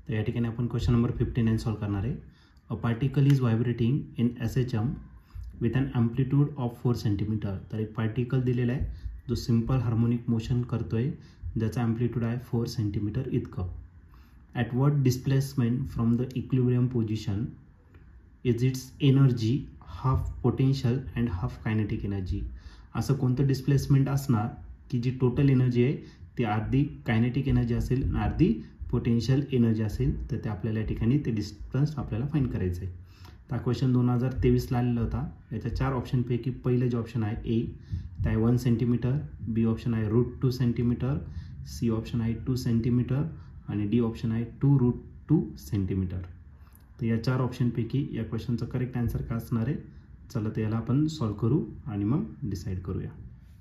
तर या ठिकाणी आपण क्वेश्चन नंबर 59 सॉल्व करणार आहे. A particle is vibrating in SHM with an amplitude of 4 centimetre. तर एक पार्टिकल दिलेला आहे जो सिम्पल हार्मोनिक मोशन करतोय ज्याचा ॲम्प्लिट्यूड आहे 4 सेंटीमीटर इतकं. At what displacement from the equilibrium position is it's energy half potential and half kinetic energy. असं कोणतं डिस्प्लेसमेंट असणार की जी टोटल एनर्जी आहे ती अर्धी कायनेटिक एनर्जी असेल आणि अर्धी पोटेन्शियल एनर्जी असेल. तर ते आपल्याला या ठिकाणी ते डिस्टन्स आपल्याला फाइंड करायचं आहे. तर हा क्वेश्चन 2023ला आलेला होता. याच्या 4 ऑप्शनपैकी पहिलं जे ऑप्शन आहे ए ते आहे 1 सेंटीमीटर, बी ऑप्शन आहे √2 सेंटीमीटर, सी ऑप्शन आहे 2 सेंटीमीटर आणि डी ऑप्शन आहे 2√2 सेंटीमीटर. तर या 4 ऑप्शनपैकी या क्वेश्चनचा करेक्ट आन्सर काय असणार आहे. चला तर याला आपण सॉल्व करू आणि मग डिसाईड करूया.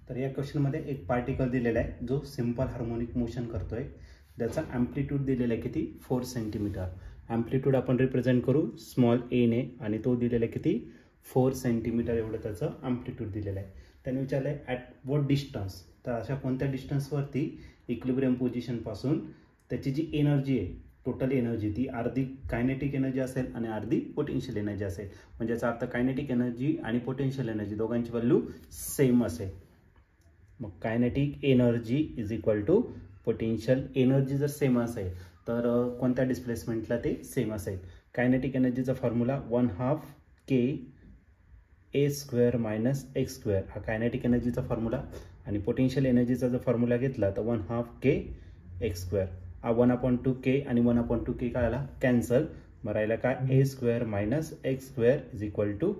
तर या क्वेश्चनमध्ये एक पार्टिकल दिलेला आहे जो सिम्पल हार्मोनिक मोशन करतोय. त्याचा ॲम्प्लिट्यूड दिलेला आहे किती 4 सेंटीमीटर. ॲम्प्लिट्यूड आपण रिप्रेझेंट करू स्मॉल ए ने आणि तो दिलेला आहे किती 4 सेंटीमीटर एवढं त्याचं ॲम्प्लिट्यूड दिलेलं आहे. त्याने विचारलं आहे ॲट व्हॉट डिस्टन्स. तर अशा कोणत्या डिस्टन्सवरती इक्विलिब्रियम पोझिशनपासून त्याची जी एनर्जी आहे टोटल एनर्जी ती अर्धी कायनेटिक एनर्जी असेल आणि अर्धी पोटेन्शियल एनर्जी असेल. म्हणजे याचा अर्थ कायनेटिक एनर्जी आणि पोटेन्शियल एनर्जी दोघांची व्हॅल्यू सेम असेल. मग kinetic energy is equal to potential energy जर सेम असेल तर कोणत्या डिस्प्लेसमेंटला ते सेम असेल. कायनेटिक एनर्जीचा फॉर्म्युला 1/2 KA² - x² हा कायनेटिक एनर्जीचा फॉर्म्युला आणि पोटेन्शियल एनर्जीचा जर फॉर्म्युला घेतला तर 1/2 KX². 1/2 K आणि 1/2 K काय आला कॅन्सल. मग राहिला काय A² - x² is equal to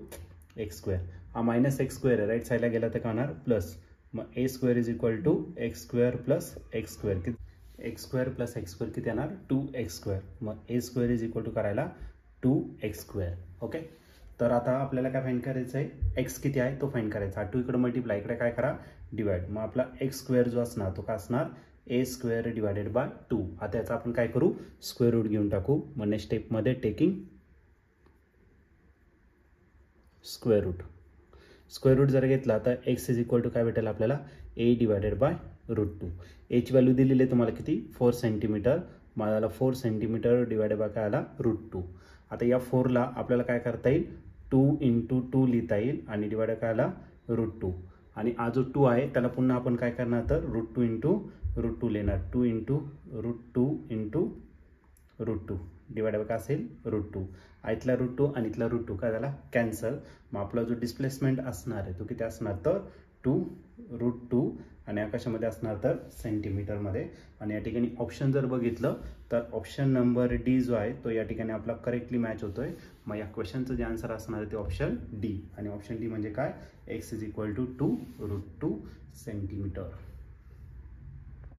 x². हा -x² आहे राईट साईडला गेला तर काय होणार प्लस. मग A² is equal to x² plus x². x² plus x² किती येणार 2x². मग A² इज इक्वल टू करायला 2x². ओके. तर आता आपल्याला काय फाइंड करायचं आहे x किती आहे तो फाइंड करायचा. 2 इकडे मल्टिप्लाय इकडे काय करा डिवाइड. मग आपला x² जो असणार तो काय असणार A² डिवायडेड बाय 2. आता याचा आपण काय करू स्क्वेअर रूट घेऊन टाकू. मग नेक्स्ट स्टेपमध्ये taking square root. Square root जर घेतला तर x इज इक्वल टू काय भेटेल आपल्याला a डिवायडेड बाय √2. a ची व्हॅल्यू दिलेली आहे तुम्हाला किती 4 सेंटीमीटर. मला 4 सेंटीमीटर डिवायडेड बाय काय आला √2. आता या 4ला आपल्याला काय करता येईल 2 × 2 लिहिता येईल आणि डिवायड काय आला √2. आणि हा जो 2 आहे त्याला पुन्हा आपण काय करणार तर √2 × √2 लिहिणार. 2 × √2 × √2 डिवाइड बाय काय असेल √2. इथला √2 आणि इथला √2 काय झाला कॅन्सल. मग आपला जो डिस्प्लेसमेंट असणार आहे तो किती असणार तर 2√2 आणि आकाशामध्ये असणार तर सेंटीमीटरमध्ये. आणि या ठिकाणी ऑप्शन जर बघितलं तर ऑप्शन नंबर डी जो आहे तो या ठिकाणी आपला करेक्टली मॅच होतोय. मग या क्वेश्चनचं जे आन्सर असणार आहे ते ऑप्शन डी. आणि ऑप्शन डी म्हणजे काय x is equal to 2√2 centimetre.